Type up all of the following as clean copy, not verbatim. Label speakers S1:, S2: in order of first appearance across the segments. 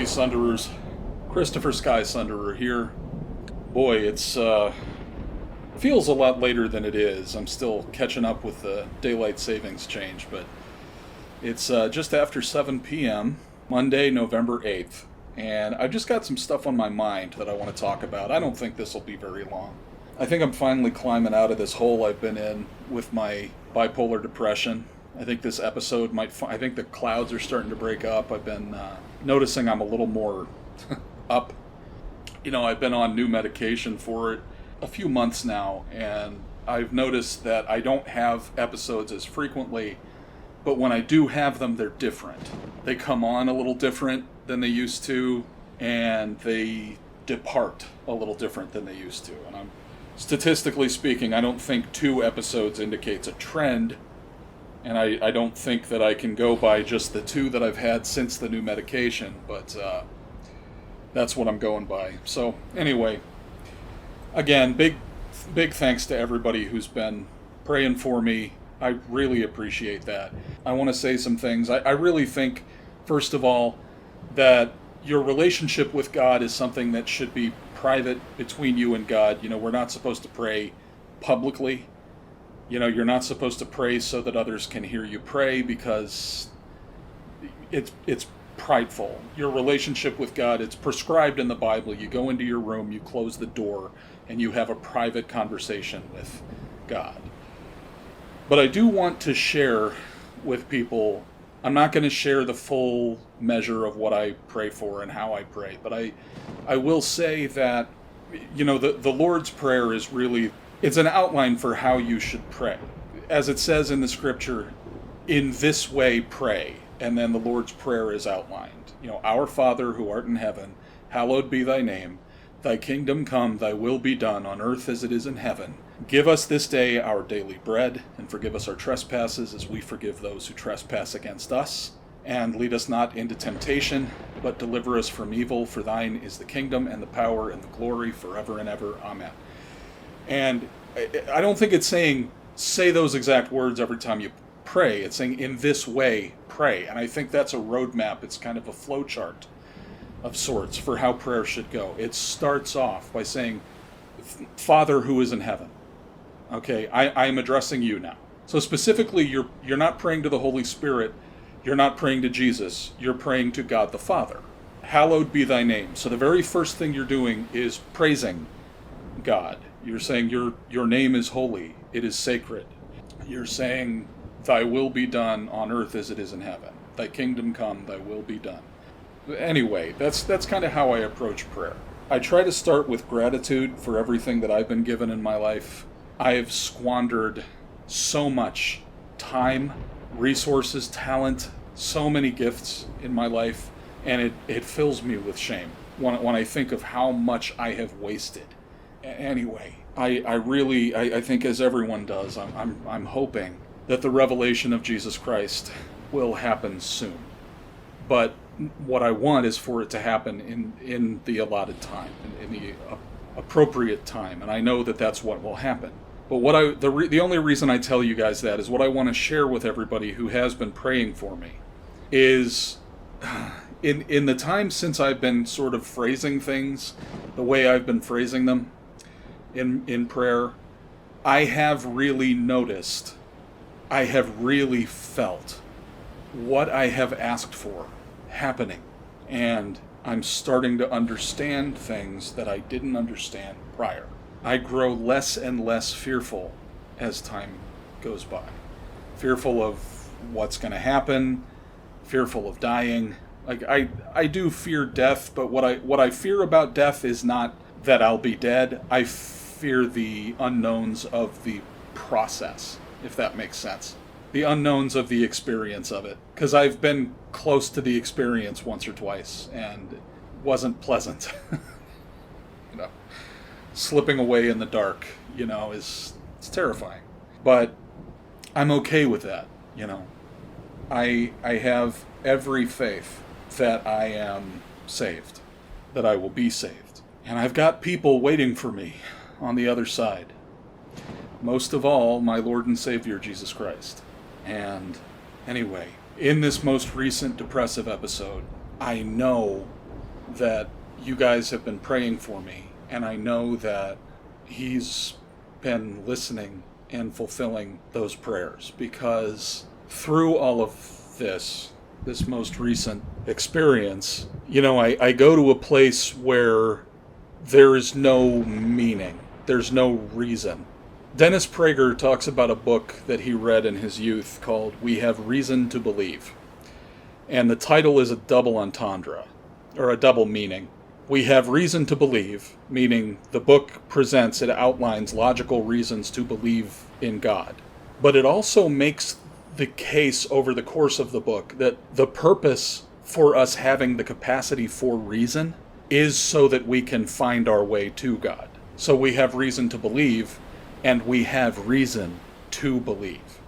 S1: Sky-Sunderers. Christopher Sky-Sunderer here. Boy, it's feels a lot later than it is. I'm still catching up with the daylight savings change, but it's just after 7 p.m., Monday, November 8th, and I've just got some stuff on my mind that I want to talk about. I don't think this will be very long. I think I'm finally climbing out of this hole I've been in with my bipolar depression. I think this episode I think the clouds are starting to break up. I've been noticing I'm a little more up. You know, I've been on new medication for it a few months now, and I've noticed that I don't have episodes as frequently, but when I do have them, they're different. They come on a little different than they used to, and they depart a little different than they used to. And statistically speaking, I don't think 2 episodes indicates a trend, and I don't think that I can go by just the 2 that I've had since the new medication, but that's what I'm going by. So anyway, again, big thanks to everybody who's been praying for me. I really appreciate that. I want to say some things. I really think, first of all, that your relationship with God is something that should be private between you and God. You know, we're not supposed to pray publicly. You know, you're not supposed to pray so that others can hear you pray, because it's prideful. Your relationship with God, it's prescribed in the Bible. You go into your room, you close the door, and you have a private conversation with God. But I do want to share with people, I'm not going to share the full measure of what I pray for and how I pray, but I will say that, you know, the Lord's Prayer is really, it's an outline for how you should pray. As it says in the scripture, in this way pray, and then the Lord's Prayer is outlined. You know, Our Father who art in heaven, hallowed be thy name. Thy kingdom come, thy will be done, on earth as it is in heaven. Give us this day our daily bread, and forgive us our trespasses as we forgive those who trespass against us. And lead us not into temptation, but deliver us from evil. For thine is the kingdom and the power and the glory forever and ever. Amen. And I don't think it's saying, say those exact words every time you pray. It's saying, in this way, pray. And I think that's a roadmap. It's kind of a flow chart of sorts for how prayer should go. It starts off by saying, Father who is in heaven. Okay, I am addressing you now. So specifically, you're not praying to the Holy Spirit. You're not praying to Jesus. You're praying to God the Father. Hallowed be thy name. So the very first thing you're doing is praising God. You're saying your name is holy. It is sacred. You're saying, thy will be done on earth as it is in heaven. Thy kingdom come, thy will be done. Anyway, that's kind of how I approach prayer. I try to start with gratitude for everything that I've been given in my life. I have squandered so much time, resources, talent, so many gifts in my life, and it fills me with shame when I think of how much I have wasted. Anyway, I think, as everyone does, I'm hoping that the revelation of Jesus Christ will happen soon. But what I want is for it to happen in the allotted time, in the appropriate time, and I know that that's what will happen. But the only reason I tell you guys that is what I want to share with everybody who has been praying for me is, in the time since I've been sort of phrasing things the way I've been phrasing them in prayer, I have really noticed, I have really felt what I have asked for happening, and I'm starting to understand things that I didn't understand prior. I grow less and less fearful as time goes by. Fearful of what's going to happen, fearful of dying. Like I do fear death, but what I fear about death is not that I'll be dead. I fear the unknowns of the process, if that makes sense. The unknowns of the experience of it. Because I've been close to the experience once or twice, and it wasn't pleasant. You know, slipping away in the dark, you know, it's terrifying. But I'm okay with that, you know. I have every faith that I am saved, that I will be saved. And I've got people waiting for me on the other side. Most of all, my Lord and Savior, Jesus Christ. And anyway, in this most recent depressive episode, I know that you guys have been praying for me, and I know that he's been listening and fulfilling those prayers, because through all of this most recent experience, I go to a place where there is no meaning, there's no reason. Dennis Prager talks about a book that he read in his youth called We Have Reason to Believe. And the title is a double entendre, or a double meaning. We have reason to believe, meaning the book it outlines logical reasons to believe in God. But it also makes the case over the course of the book that the purpose for us having the capacity for reason is so that we can find our way to God. So we have reason to believe, and we have reason to believe.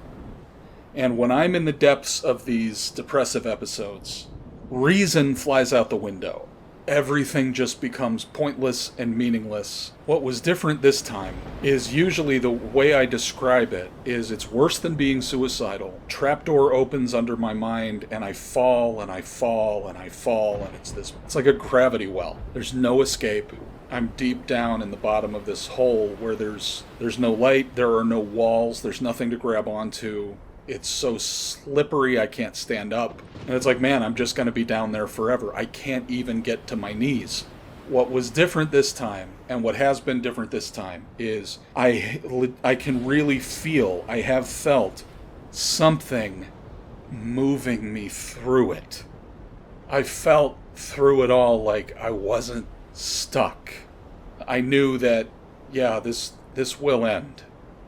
S1: And when I'm in the depths of these depressive episodes, reason flies out the window. Everything just becomes pointless and meaningless. What was different this time is usually the way I describe it is it's worse than being suicidal. Trapdoor opens under my mind and I fall and I fall and I fall, and it's like a gravity well. There's no escape. I'm deep down in the bottom of this hole where there's no light, there are no walls, there's nothing to grab onto. It's so slippery I can't stand up. And it's like, man, I'm just going to be down there forever. I can't even get to my knees. What was different this time, and what has been different this time, is I can really feel, I have felt something moving me through it. I felt through it all like I wasn't stuck. I knew that, yeah, this will end.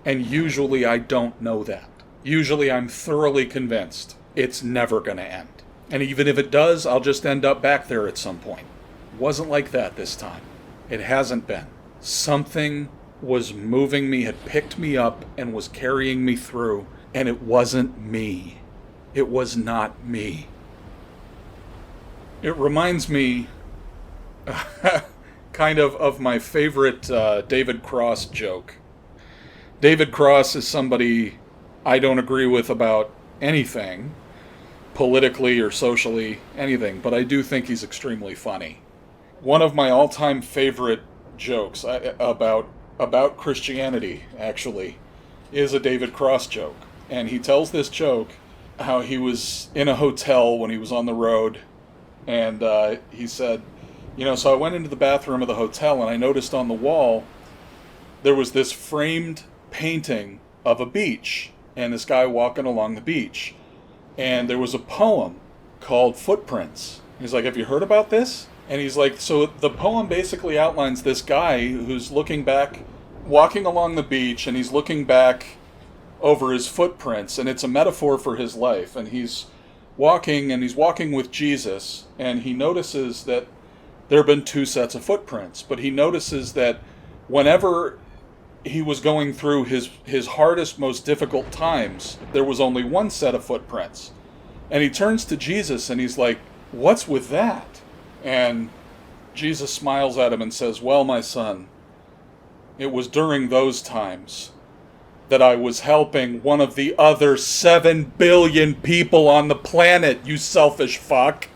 S1: And usually I don't know that. Usually I'm thoroughly convinced it's never going to end. And even if it does, I'll just end up back there at some point. It wasn't like that this time. It hasn't been. Something was moving me, had picked me up, and was carrying me through, and it wasn't me. It was not me. It reminds me kind of my favorite David Cross joke. David Cross is somebody I don't agree with about anything, politically or socially, anything, but I do think he's extremely funny. One of my all-time favorite jokes about Christianity, actually, is a David Cross joke. And he tells this joke how he was in a hotel when he was on the road, and he said, so I went into the bathroom of the hotel and I noticed on the wall there was this framed painting of a beach and this guy walking along the beach. And there was a poem called Footprints. He's like, have you heard about this? And he's like, so the poem basically outlines this guy who's looking back, walking along the beach, and he's looking back over his footprints, and it's a metaphor for his life. And he's walking with Jesus, and he notices that there have been two sets of footprints, but he notices that whenever he was going through his hardest, most difficult times, there was only one set of footprints. And he turns to Jesus and he's like, what's with that? And Jesus smiles at him and says, well, my son, it was during those times that I was helping one of the other 7 billion people on the planet, you selfish fuck.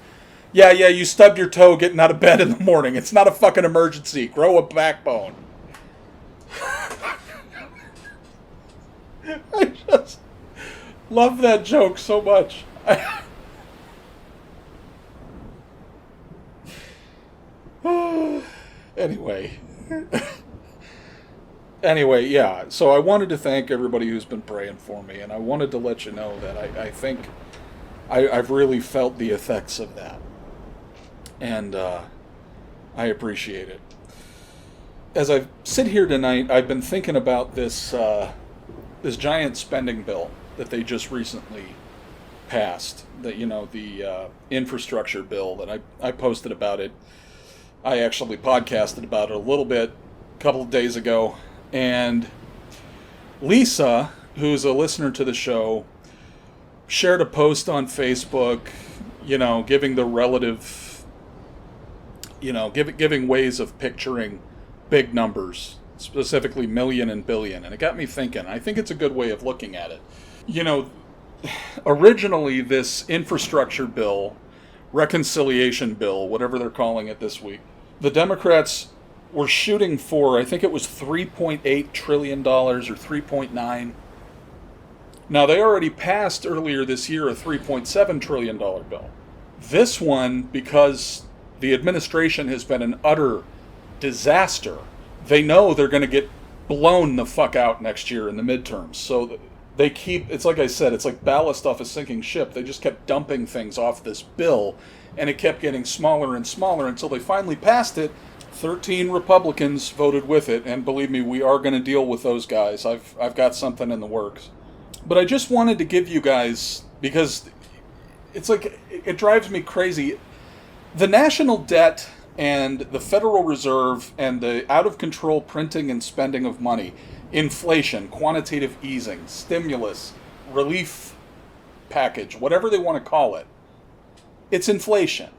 S1: Yeah, you stubbed your toe getting out of bed in the morning. It's not a fucking emergency. Grow a backbone. I just love that joke so much. Anyway, yeah. So I wanted to thank everybody who's been praying for me, and I wanted to let you know that I think I've really felt the effects of that, and I appreciate it. As I sit here tonight, I've been thinking about this giant spending bill that they just recently passed. The infrastructure bill that I posted about it. I actually podcasted about it a little bit a couple of days ago. And Lisa, who's a listener to the show, shared a post on Facebook, giving the relative, giving ways of picturing big numbers, specifically million and billion. And it got me thinking. I think it's a good way of looking at it. Originally this infrastructure bill reconciliation bill, whatever they're calling it this week. The Democrats were shooting for, I think it was $3.8 trillion or 3.9. Now, they already passed earlier this year a $3.7 trillion bill. This one, because the administration has been an utter disaster, they know they're going to get blown the fuck out next year in the midterms. So they keep, it's like I said, it's like ballast off a sinking ship. They just kept dumping things off this bill, and it kept getting smaller and smaller until they finally passed it. 13 Republicans voted with it, and believe me, we are going to deal with those guys. I've got something in the works. But I just wanted to give you guys, because it's like, it drives me crazy. The national debt and the Federal Reserve and the out-of-control printing and spending of money, inflation, quantitative easing, stimulus, relief package, whatever they want to call it, it's inflation.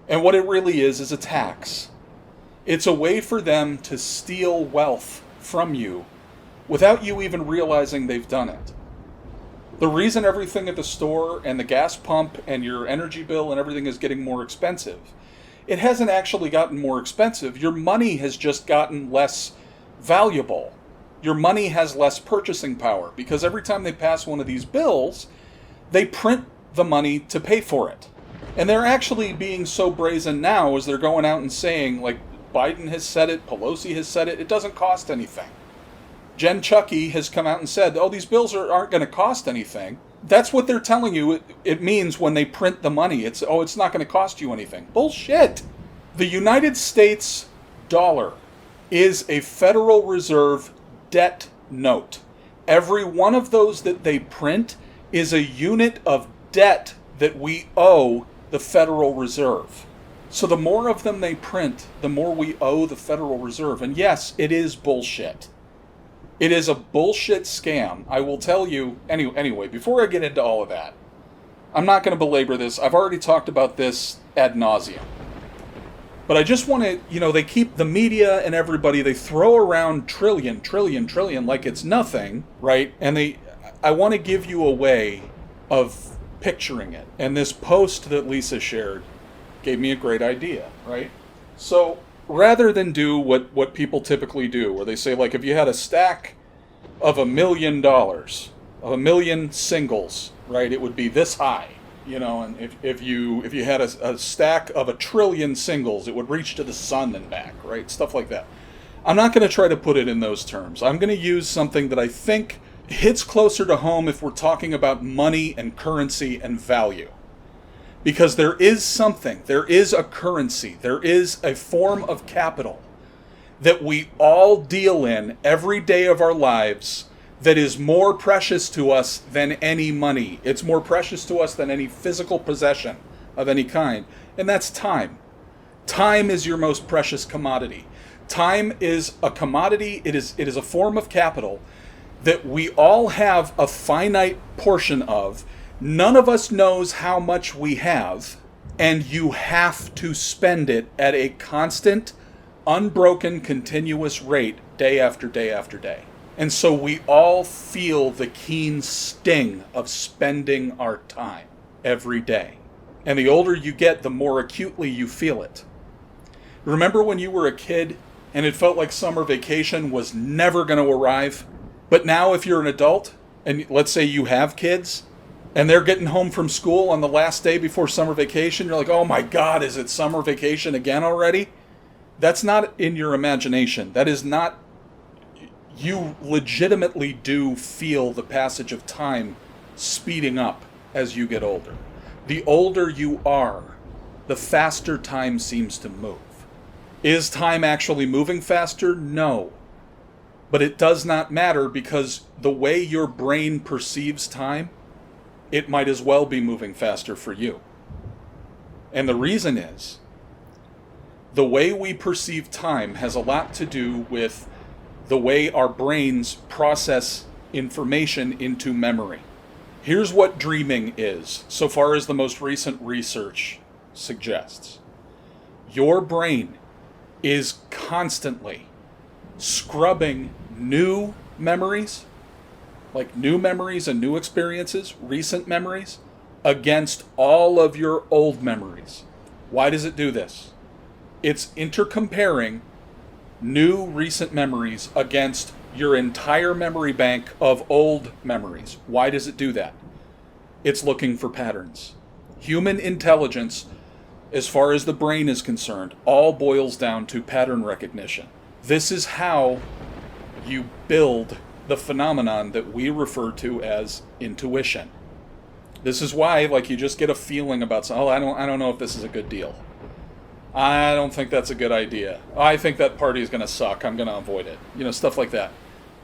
S1: And what it really is a tax. It's a way for them to steal wealth from you without you even realizing they've done it. The reason everything at the store and the gas pump and your energy bill and everything is getting more expensive, it hasn't actually gotten more expensive. Your money has just gotten less valuable. Your money has less purchasing power because every time they pass one of these bills, they print the money to pay for it. And they're actually being so brazen now as they're going out and saying, like Biden has said it, Pelosi has said it, it doesn't cost anything. Jen Psaki has come out and said, oh, these bills aren't going to cost anything. That's what they're telling you it means when they print the money. It's not going to cost you anything. Bullshit. The United States dollar is a Federal Reserve debt note. Every one of those that they print is a unit of debt that we owe the Federal Reserve. So the more of them they print, the more we owe the Federal Reserve. And yes, it is bullshit. It is a bullshit scam. I will tell you, anyway, before I get into all of that, I'm not going to belabor this. I've already talked about this ad nauseum. But I just want to, they keep the media and everybody, they throw around trillion like it's nothing, right? And I want to give you a way of picturing it. And this post that Lisa shared gave me a great idea, right? So rather than do what people typically do, where they say, like, if you had a stack of $1 million, of 1 million singles, right, it would be this high, and if you had a stack of 1 trillion singles, it would reach to the sun and back, right, stuff like that. I'm not going to try to put it in those terms. I'm going to use something that I think hits closer to home if we're talking about money and currency and value. Because there is a currency, there is a form of capital that we all deal in every day of our lives that is more precious to us than any money. It's more precious to us than any physical possession of any kind, and that's time. Time is your most precious commodity. Time is a commodity, it is a form of capital that we all have a finite portion of. None of us knows how much we have, and you have to spend it at a constant, unbroken, continuous rate day after day after day. And so we all feel the keen sting of spending our time every day. And the older you get, the more acutely you feel it. Remember when you were a kid and it felt like summer vacation was never going to arrive? But now if you're an adult, and let's say you have kids, and they're getting home from school on the last day before summer vacation, you're like, oh my God, is it summer vacation again already? That's not in your imagination. That is not, you legitimately do feel the passage of time speeding up as you get older. The older you are, the faster time seems to move. Is time actually moving faster? No. But it does not matter because the way your brain perceives time, it might as well be moving faster for you. And the reason is, the way we perceive time has a lot to do with the way our brains process information into memory. Here's what dreaming is, so far as the most recent research suggests. Your brain is constantly scrubbing new memories, like new memories and new experiences, recent memories, against all of your old memories. Why does it do this? It's intercomparing new recent memories against your entire memory bank of old memories. Why does it do that? It's looking for patterns. Human intelligence, as far as the brain is concerned, all boils down to pattern recognition. This is how you build the phenomenon that we refer to as intuition. This is why, like, you just get a feeling about something. Oh, I don't know if this is a good deal. I don't think that's a good idea. I think that party is going to suck. I'm going to avoid it. Stuff like that.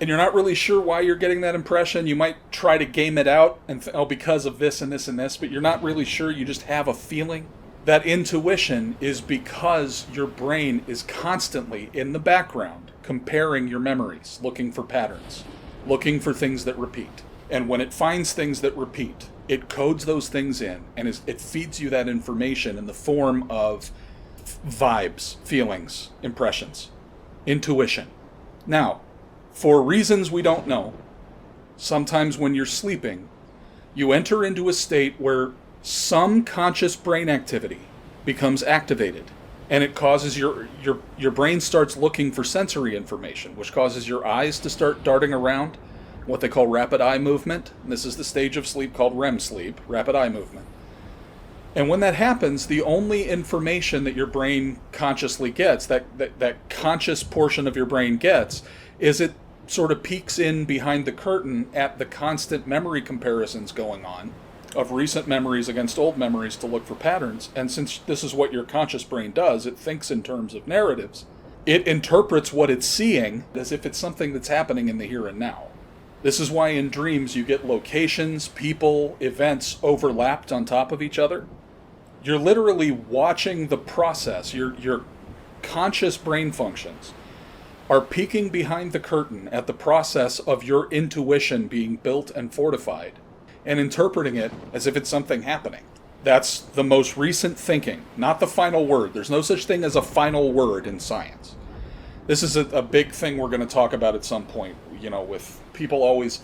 S1: And you're not really sure why you're getting that impression. You might try to game it out and because of this and this and this, but you're not really sure. You just have a feeling. That intuition is because your brain is constantly in the background comparing your memories, looking for patterns, looking for things that repeat. And when it finds things that repeat, it codes those things in, and it feeds you that information in the form of vibes, feelings, impressions, intuition. Now, for reasons we don't know, sometimes when you're sleeping, you enter into a state where some conscious brain activity becomes activated, and it causes your brain starts looking for sensory information, which causes your eyes to start darting around, what they call rapid eye movement. And this is the stage of sleep called REM sleep, rapid eye movement. And when that happens, the only information that your brain consciously gets, that conscious portion of your brain gets, is it sort of peeks in behind the curtain at the constant memory comparisons going on of recent memories against old memories to look for patterns. And since this is what your conscious brain does, it thinks in terms of narratives. It interprets what it's seeing as if it's something that's happening in the here and now. This is why in dreams you get locations, people, events overlapped on top of each other. You're literally watching the process. Your conscious brain functions are peeking behind the curtain at the process of your intuition being built and fortified, and interpreting it as if it's something happening. That's the most recent thinking, not the final word. There's no such thing as a final word in science. This is a big thing we're going to talk about at some point, with people always...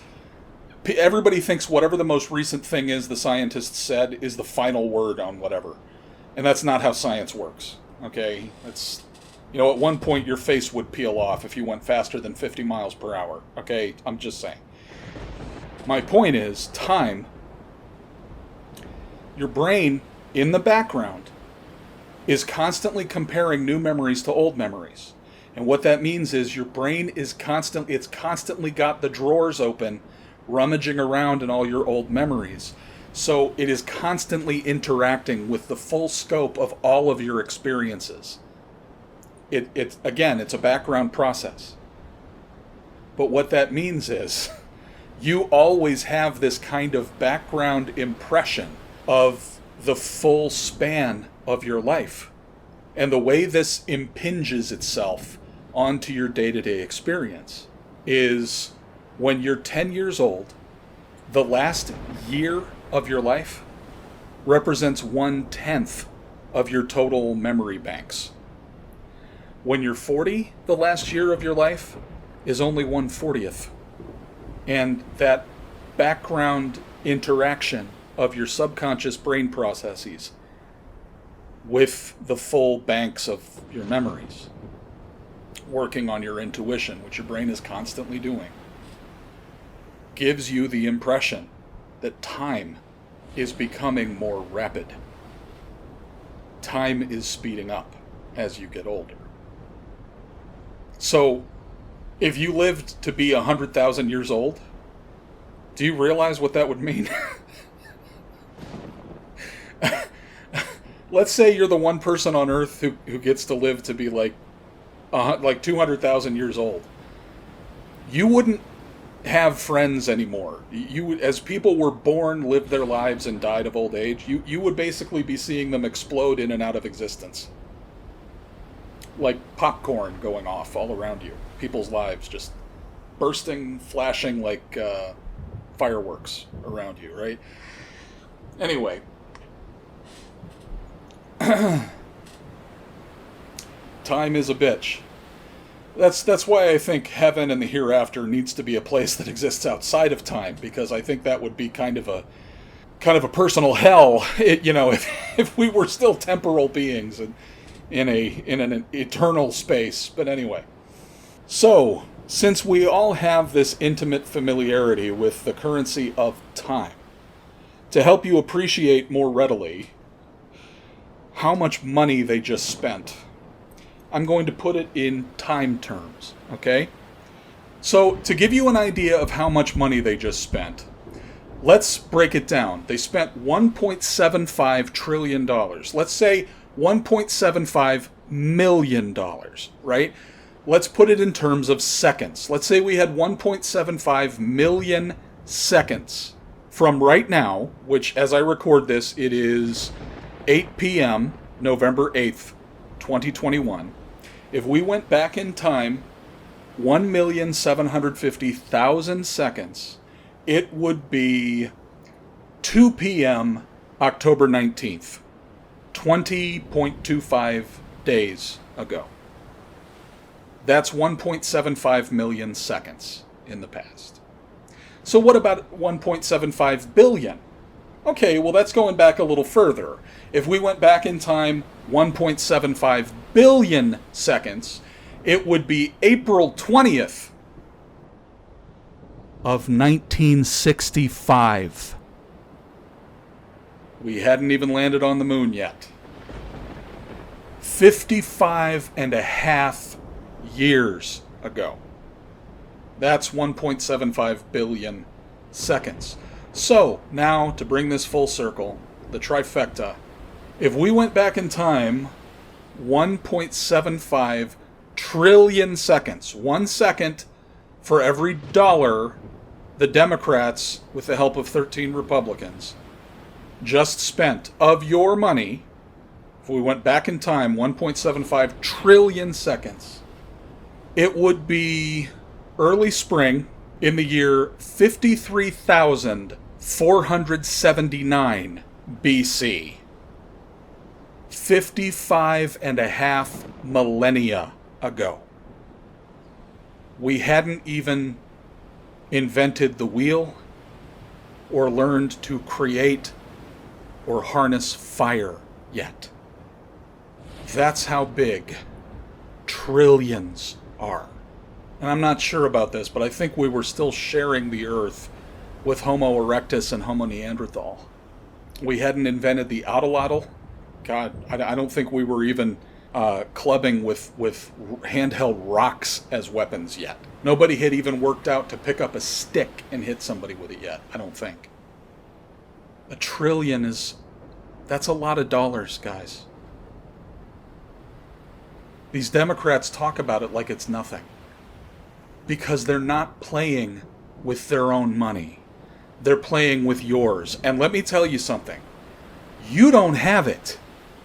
S1: Everybody thinks whatever the most recent thing is the scientists said is the final word on whatever. And that's not how science works, okay? It's, at one point your face would peel off if you went faster than 50 miles per hour, okay? I'm just saying. My point is, time, your brain in the background is constantly comparing new memories to old memories. And what that means is your brain is constantly got the drawers open, rummaging around in all your old memories. So it is constantly interacting with the full scope of all of your experiences. It's a background process. But what that means is you always have this kind of background impression of the full span of your life. And the way this impinges itself onto your day-to-day experience is when you're 10 years old, the last year of your life represents 1/10 of your total memory banks. When you're 40, the last year of your life is only 1/40. And that background interaction of your subconscious brain processes with the full banks of your memories, working on your intuition, which your brain is constantly doing, gives you the impression that time is becoming more rapid. Time is speeding up as you get older. So, if you lived to be 100,000 years old, do you realize what that would mean? Let's say you're the one person on Earth who gets to live to be like 200,000 years old. You wouldn't have friends anymore. You, as people were born, lived their lives, and died of old age, you would basically be seeing them explode in and out of existence. Like popcorn going off all around you. People's lives just bursting, flashing like fireworks around you, right? Anyway. Time is a bitch. That's why I think heaven and the hereafter needs to be a place that exists outside of time, because I think that would be kind of kind of a personal hell, if we were still temporal beings and in an eternal space. But anyway, so since we all have this intimate familiarity with the currency of time, to help you appreciate more readily how much money they just spent, I'm going to put it in time terms, okay? So to give you an idea of how much money they just spent, let's break it down. They spent $1.75 trillion. Let's say $1.75 million, right? Let's put it in terms of seconds. Let's say we had 1.75 million seconds from right now, which as I record this, it is 8 p.m., November 8th, 2021. If we went back in time 1,750,000 seconds, it would be 2 p.m., October 19th, 20.25 days ago. That's 1.75 million seconds in the past. So what about 1.75 billion? Okay, well that's going back a little further. If we went back in time 1.75 billion seconds, it would be April 20th of 1965. We hadn't even landed on the moon yet. 55 and a half years ago. That's 1.75 billion seconds. So, now, to bring this full circle, the trifecta, if we went back in time 1.75 trillion seconds, 1 second for every dollar the Democrats, with the help of 13 Republicans, just spent of your money, if we went back in time 1.75 trillion seconds, it would be early spring in the year 53,479 BC. 55 and a half millennia ago. We hadn't even invented the wheel or learned to create or harness fire yet. That's how big trillions are. And I'm not sure about this, but I think we were still sharing the earth with Homo erectus and Homo neanderthal. We hadn't invented the autolotl. God, I don't think we were even clubbing with handheld rocks as weapons yet. Nobody had even worked out to pick up a stick and hit somebody with it yet, I don't think. $1 trillion that's a lot of dollars, guys. These Democrats talk about it like it's nothing. Because they're not playing with their own money. They're playing with yours. And let me tell you something. You don't have it.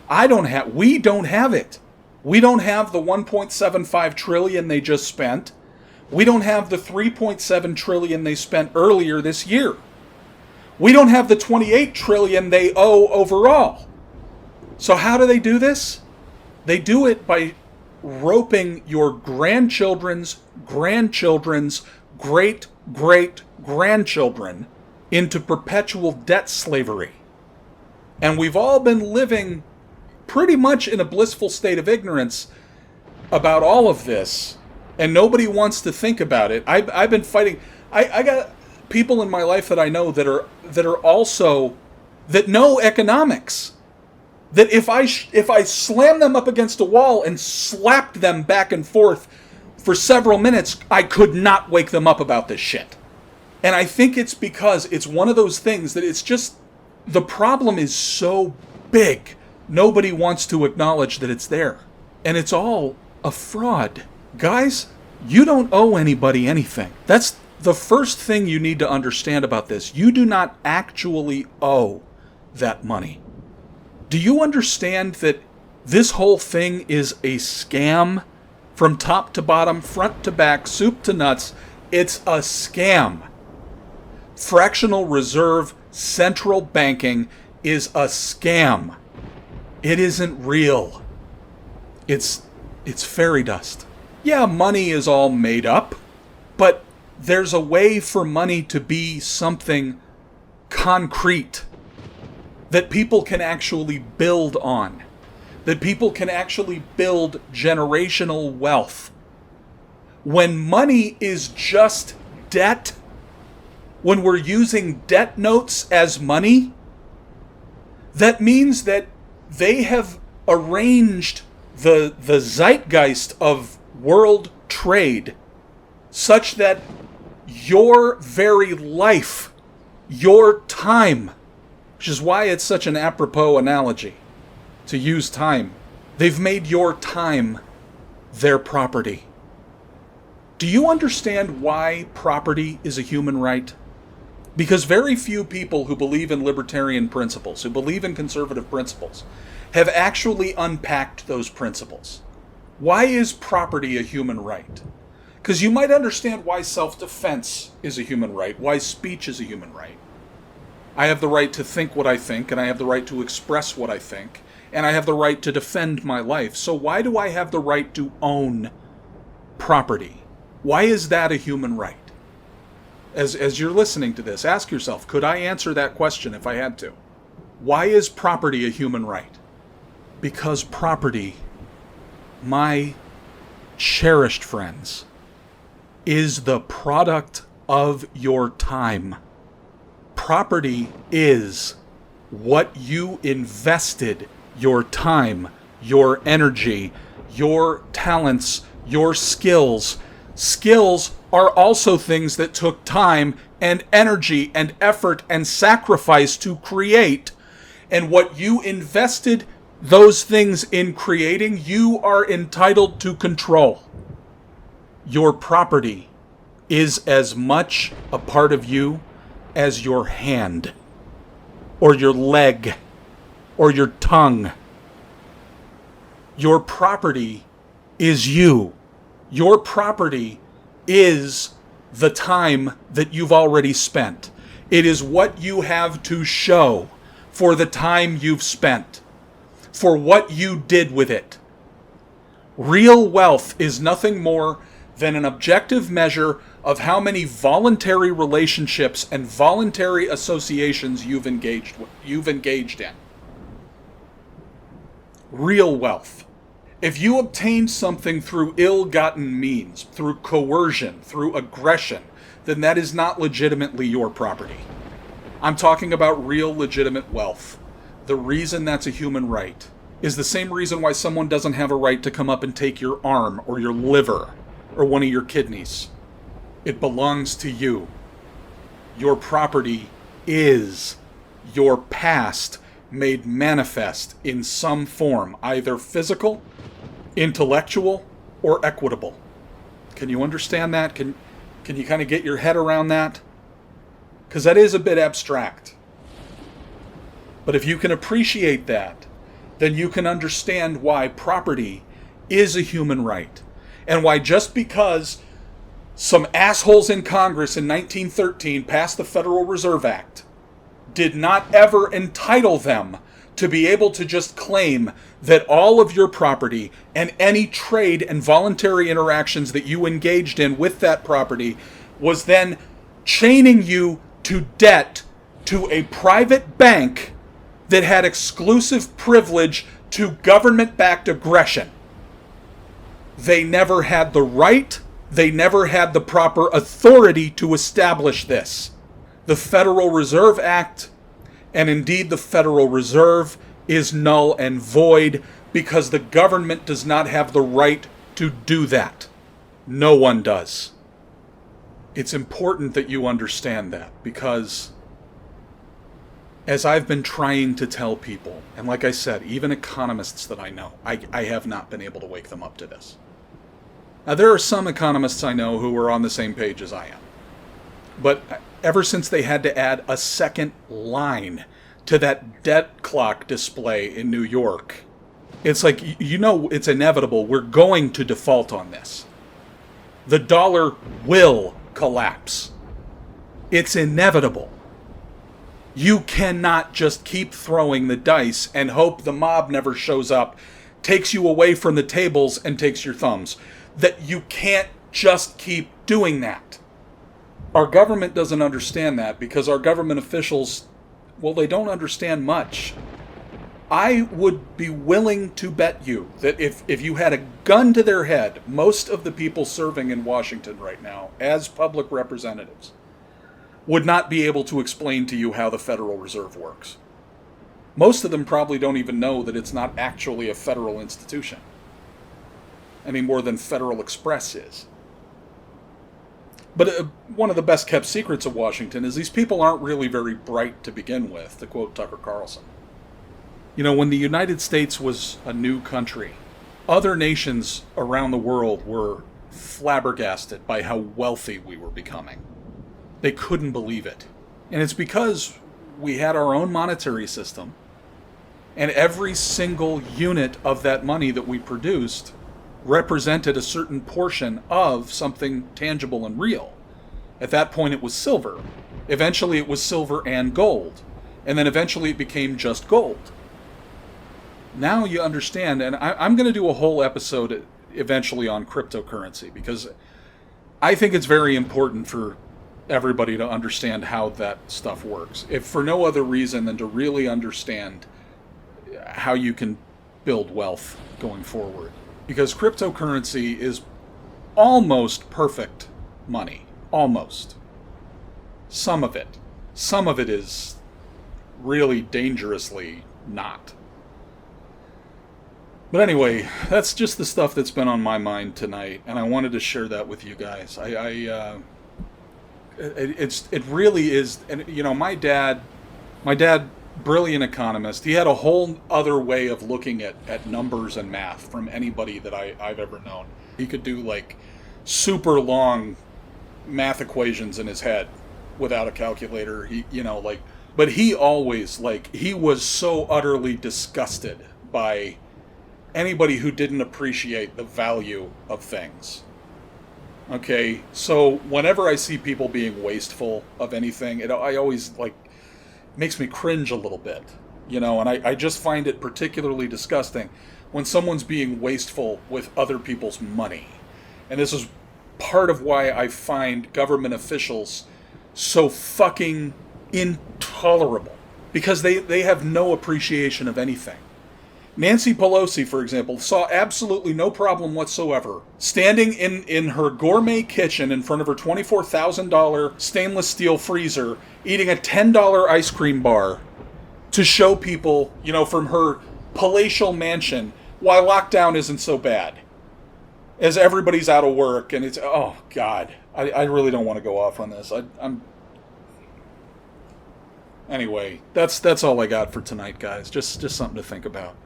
S1: We don't have it. We don't have the 1.75 trillion they just spent. We don't have the 3.7 trillion they spent earlier this year. We don't have the 28 trillion they owe overall. So how do they do this? They do it by roping your grandchildren's great-great-grandchildren into perpetual debt slavery. And we've all been living pretty much in a blissful state of ignorance about all of this, and nobody wants to think about it. I've been fighting. I got people in my life that I know that are also that know economics. That if I slam them up against a wall and slapped them back and forth for several minutes, I could not wake them up about this shit. And I think it's because it's one of those things that it's just, the problem is so big, nobody wants to acknowledge that it's there. And it's all a fraud. Guys, you don't owe anybody anything. That's the first thing you need to understand about this. You do not actually owe that money. Do you understand that this whole thing is a scam? From top to bottom, front to back, soup to nuts, it's a scam. Fractional reserve central banking is a scam. It isn't real. It's fairy dust. Yeah, money is all made up, but there's a way for money to be something concrete that people can actually build on, that people can actually build generational wealth. When money is just debt, when we're using debt notes as money, that means that they have arranged the zeitgeist of world trade such that your very life, your time, which is why it's such an apropos analogy to use time, they've made your time their property. Do you understand why property is a human right? Because very few people who believe in libertarian principles, who believe in conservative principles, have actually unpacked those principles. Why is property a human right? Because you might understand why self-defense is a human right, why speech is a human right. I have the right to think what I think, and I have the right to express what I think, and I have the right to defend my life. So why do I have the right to own property? Why is that a human right? As you're listening to this, ask yourself, could I answer that question if I had to? Why is property a human right? Because property, my cherished friends, is the product of your time. Property is what you invested your time, your energy, your talents, your skills. Skills are also things that took time and energy and effort and sacrifice to create. And what you invested those things in creating, you are entitled to control. Your property is as much a part of you as your hand, or your leg, or your tongue. Your property is you. Your property is the time that you've already spent. It is what you have to show for the time you've spent, for what you did with it. Real wealth is nothing more than an objective measure of how many voluntary relationships and voluntary associations you've engaged in. Real wealth. If you obtain something through ill-gotten means, through coercion, through aggression, then that is not legitimately your property. I'm talking about real legitimate wealth. The reason that's a human right is the same reason why someone doesn't have a right to come up and take your arm or your liver or one of your kidneys. It belongs to you. Your property is your past made manifest in some form, either physical, intellectual, or equitable. Can you understand that? Can you kind of get your head around that? Because that is a bit abstract. But if you can appreciate that, then you can understand why property is a human right. And why just because some assholes in Congress in 1913 passed the Federal Reserve Act did not ever entitle them to be able to just claim that all of your property and any trade and voluntary interactions that you engaged in with that property was then chaining you to debt to a private bank that had exclusive privilege to government-backed aggression. They never had the right, they never had the proper authority to establish this. The Federal Reserve Act, and indeed the Federal Reserve, is null and void because the government does not have the right to do that. No one does. It's important that you understand that because, as I've been trying to tell people, and like I said, even economists that I know, I have not been able to wake them up to this. Now, there are some economists I know who are on the same page as I am. But ever since they had to add a second line to that debt clock display in New York, it's like, it's inevitable. We're going to default on this. The dollar will collapse. It's inevitable. You cannot just keep throwing the dice and hope the mob never shows up, takes you away from the tables, and takes your thumbs. That you can't just keep doing that. Our government doesn't understand that because our government officials, Well, they don't understand much. I would be willing to bet you that if you had a gun to their head, most of the people serving in Washington right now as public representatives would not be able to explain to you how the Federal Reserve works. Most of them probably don't even know that it's not actually a federal institution, any more than Federal Express is. But one of the best kept secrets of Washington is these people aren't really very bright to begin with, to quote Tucker Carlson. You know, when the United States was a new country, other nations around the world were flabbergasted by how wealthy we were becoming. They couldn't believe it. And it's because we had our own monetary system, and every single unit of that money that we produced represented a certain portion of something tangible and real. At that point, it was silver. Eventually, it was silver and gold. And then eventually, it became just gold. Now you understand, and I'm going to do a whole episode eventually on cryptocurrency, because I think it's very important for everybody to understand how that stuff works, if for no other reason than to really understand how you can build wealth going forward. Because cryptocurrency is almost perfect money. Almost. Some of it. Some of it is really dangerously not. But anyway, that's just the stuff that's been on my mind tonight, and I wanted to share that with you guys. It really is, and you know, my dad, brilliant economist, he had a whole other way of looking at numbers and math from anybody that I've ever known. He could do like super long math equations in his head without a calculator. But he always, he was so utterly disgusted by anybody who didn't appreciate the value of things. Okay, so whenever I see people being wasteful of anything, I always, makes me cringe a little bit, and I just find it particularly disgusting when someone's being wasteful with other people's money. And this is part of why I find government officials so fucking intolerable, because they have no appreciation of anything. Nancy Pelosi, for example, saw absolutely no problem whatsoever standing in her gourmet kitchen in front of her $24,000 stainless steel freezer, eating a $10 ice cream bar to show people, from her palatial mansion, why lockdown isn't so bad. As everybody's out of work, and it's, oh, God. I really don't want to go off on this. Anyway, that's all I got for tonight, guys. Just something to think about.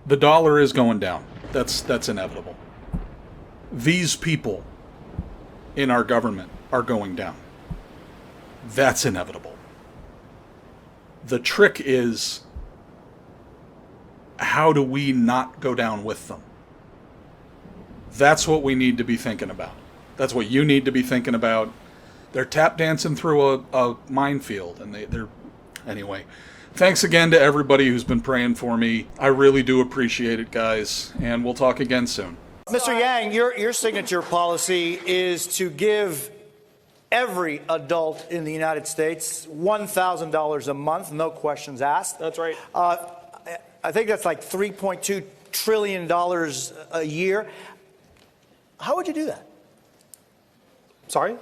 S1: The dollar is going down. That's inevitable. These people in our government are going down. That's inevitable. The trick is, how do we not go down with them? That's what we need to be thinking about. That's what you need to be thinking about. They're tap dancing through a minefield, and they're... Anyway, thanks again to everybody who's been praying for me. I really do appreciate it, guys, and we'll talk again soon.
S2: Mr. Yang, your signature policy is to give every adult in the United States $1,000 a month, no questions asked.
S3: That's right.
S2: I think that's like $3.2 trillion a year. How would you do that?
S3: Sorry?